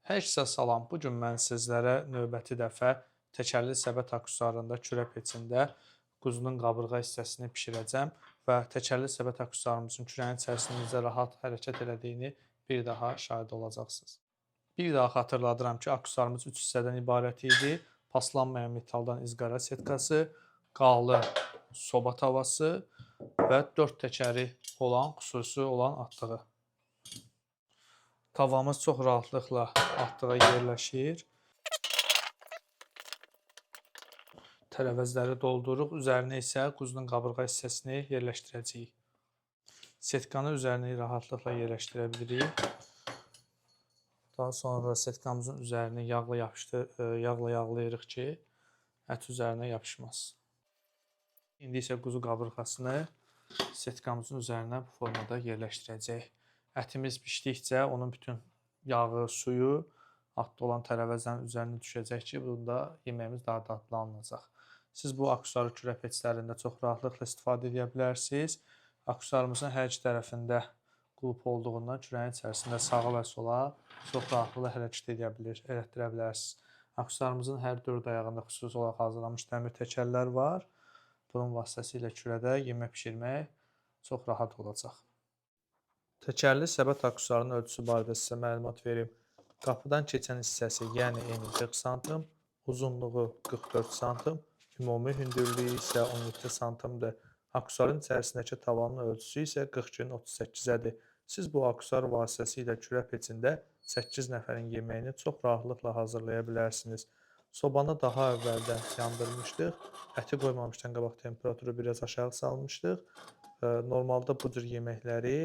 Hər kəsə salam. Bu gün mən sizlərə növbəti dəfə təkərli səbət aksesuarında kürə peçində quzunun qabırğa hissəsini bişirəcəm və təkərli səbət aksesuarımızın kürəyin içərisində necə rahat hərəkət elədiyini bir daha şahid olacaqsınız. Bir daha xatırladıram ki, aksesuarımız 3 hissədən ibarət idi. Paslanmayan metaldan izqara setkası, qalı soba tavası və 4 təkəri olan xüsusi olan atlığı. Tavamız çox rahatlıqla atlığa yerləşir. Tərəvəzləri doldururuq. Üzərinə isə quzunun qabırğa hissəsini yerləşdirəcəyik. Setkanı üzərinə rahatlıqla yerləşdirə bilirik. Daha sonra setkamızın üzərini yağla yağlayırıq ki, ət üzərinə yapışmasın. İndi isə quzu qabırğasını setkamızın üzərinə bu formada yerləşdirəcəyik. Ətimiz bişdikcə onun bütün yağı, suyu atda olan tərəvəzlərin üzərinə düşəcək ki, bunda yeməyimiz daha dadlı alınacaq. Siz bu aksesuarı kürə peçlərində çox rahatlıqla istifadə edə bilərsiniz. Aksesuarımızın hər iki tərəfində qulp olduğundan kürəyin içərisində sağa və sola çox rahatlıqla hərəkət elətdirə bilərsiniz. Aksesuarımızın hər dörd ayağında xüsusi olaraq hazırlanmış dəmir təkərlər var. Bunun vasitəsilə kürədə yemək bişirmək çox rahat olacaq. Təkərli səbət aksesuarının ölçüsü barədə sizə məlumat verim. Qapıdan keçən hissəsi, yəni eni 40 sm, uzunluğu 44 sm, ümumi hündürlüyü isə 17 sm-dir. Aksesuarın içərisindəki tavanın ölçüsü isə 42-38-ədir. Siz bu aksesuar vasitəsilə kürə peçində 8 nəfərin yeməyini çox rahatlıqla hazırlaya bilərsiniz. Sobanı daha əvvəldən yandırmışdıq. Əti qoymamışdan qabaq temperaturu biraz aşağı salmışdıq. Normalda bu cür yeməkləri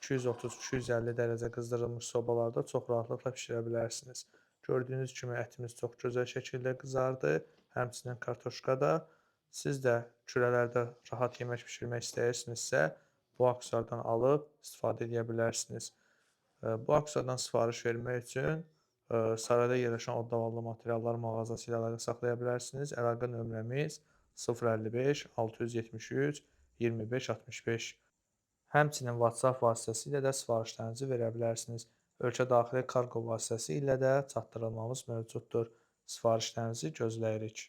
230-250 dərəcə qızdırılmış sobalarda çox rahatlıqla bişirə bilərsiniz. Gördüyünüz kimi ətimiz çox gözəl şəkildə qızardı. Həmçinin kartoşka da. Siz də kürələrdə rahat yemək bişirmək istəyirsinizsə, bu aksesuardan alıb istifadə edə bilərsiniz. Bu aksesuardan sifariş vermək üçün sarayda yerləşən Oddavallı Materiallar mağazası ilə əlaqə saxlaya bilərsiniz. Əlaqə nömrəmiz 055 673 25 65. Həmçinin WhatsApp vasitəsilə də sifarişlərinizi verə bilərsiniz. Ölkə daxili kargo vasitəsi ilə də çatdırılmamız mövcuddur. Sifarişlərinizi gözləyirik.